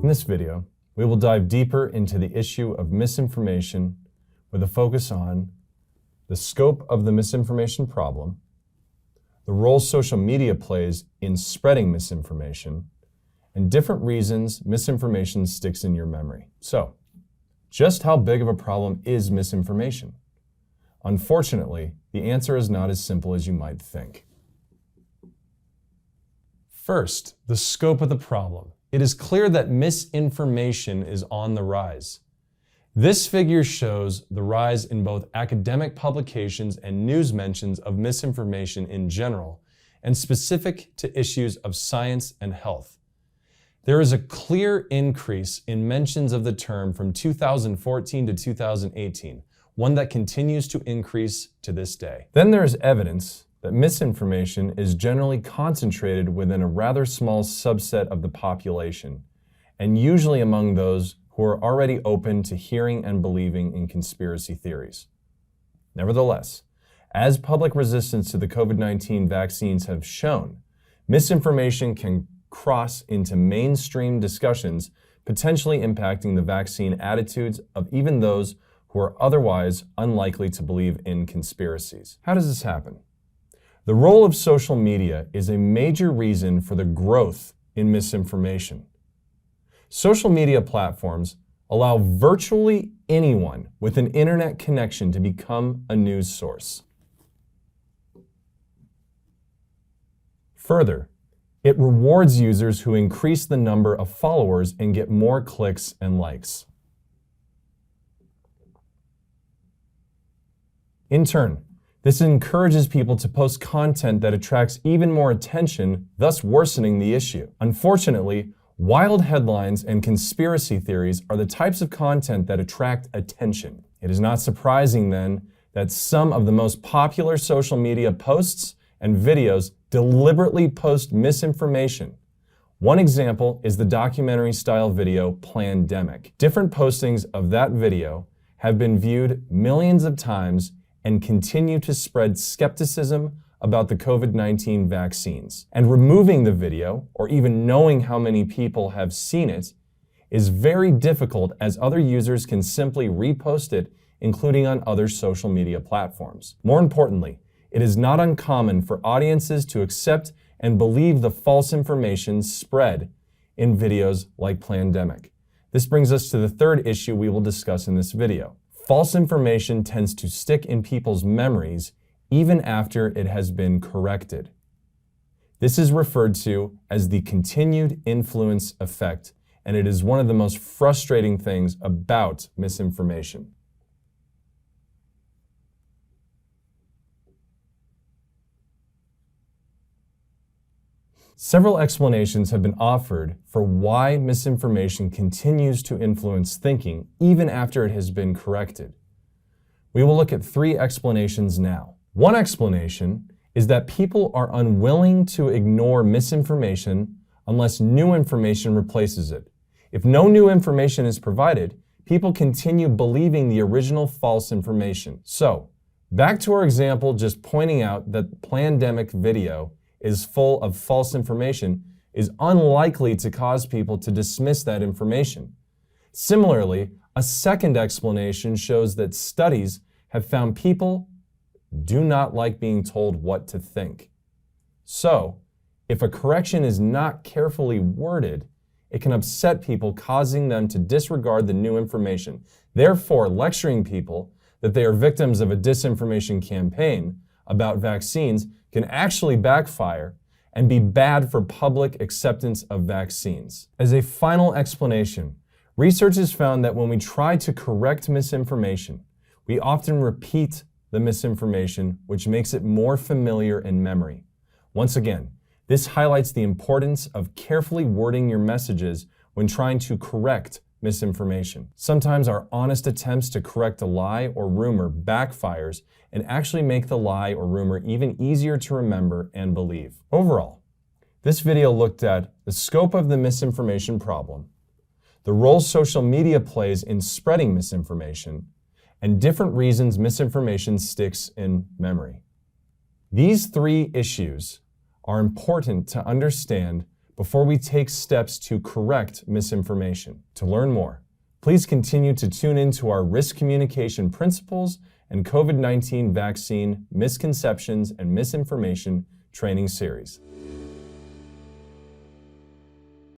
In this video, we will dive deeper into the issue of misinformation with a focus on the scope of the misinformation problem, the role social media plays in spreading misinformation, and different reasons misinformation sticks in your memory. So, just how big of a problem is misinformation? Unfortunately, the answer is not as simple as you might think. First, the scope of the problem. It is clear that misinformation is on the rise. This figure shows the rise in both academic publications and news mentions of misinformation in general, and specific to issues of science and health. There is a clear increase in mentions of the term from 2014 to 2018, one that continues to increase to this day. Then there is evidence that misinformation is generally concentrated within a rather small subset of the population, and usually among those who are already open to hearing and believing in conspiracy theories. Nevertheless, as public resistance to the COVID-19 vaccines have shown, misinformation can cross into mainstream discussions, potentially impacting the vaccine attitudes of even those who are otherwise unlikely to believe in conspiracies. How does this happen? The role of social media is a major reason for the growth in misinformation. Social media platforms allow virtually anyone with an internet connection to become a news source. Further, it rewards users who increase the number of followers and get more clicks and likes. In turn, this encourages people to post content that attracts even more attention, thus worsening the issue. Unfortunately, wild headlines and conspiracy theories are the types of content that attract attention. It is not surprising then that some of the most popular social media posts and videos deliberately post misinformation. One example is the documentary-style video Plandemic. Different postings of that video have been viewed millions of times and continue to spread skepticism about the COVID-19 vaccines. And removing the video, or even knowing how many people have seen it, is very difficult as other users can simply repost it, including on other social media platforms. More importantly, it is not uncommon for audiences to accept and believe the false information spread in videos like Plandemic. This brings us to the third issue we will discuss in this video. False information tends to stick in people's memories even after it has been corrected. This is referred to as the continued influence effect, and it is one of the most frustrating things about misinformation. Several explanations have been offered for why misinformation continues to influence thinking even after it has been corrected. We will look at three explanations now. One explanation is that people are unwilling to ignore misinformation unless new information replaces it. If no new information is provided, people continue believing the original false information. So, back to our example just pointing out that the Plandemic video is full of false information is unlikely to cause people to dismiss that information. Similarly, a second explanation shows that studies have found people do not like being told what to think. So, if a correction is not carefully worded, it can upset people, causing them to disregard the new information. Therefore, lecturing people that they are victims of a disinformation campaign about vaccines can actually backfire and be bad for public acceptance of vaccines. As a final explanation, research has found that when we try to correct misinformation, we often repeat the misinformation, which makes it more familiar in memory. Once again, this highlights the importance of carefully wording your messages when trying to correct misinformation. Sometimes our honest attempts to correct a lie or rumor backfires and actually make the lie or rumor even easier to remember and believe. Overall, this video looked at the scope of the misinformation problem, the role social media plays in spreading misinformation, and different reasons misinformation sticks in memory. These three issues are important to understand before we take steps to correct misinformation. To learn more, please continue to tune into our risk communication principles and COVID-19 vaccine misconceptions and misinformation training series.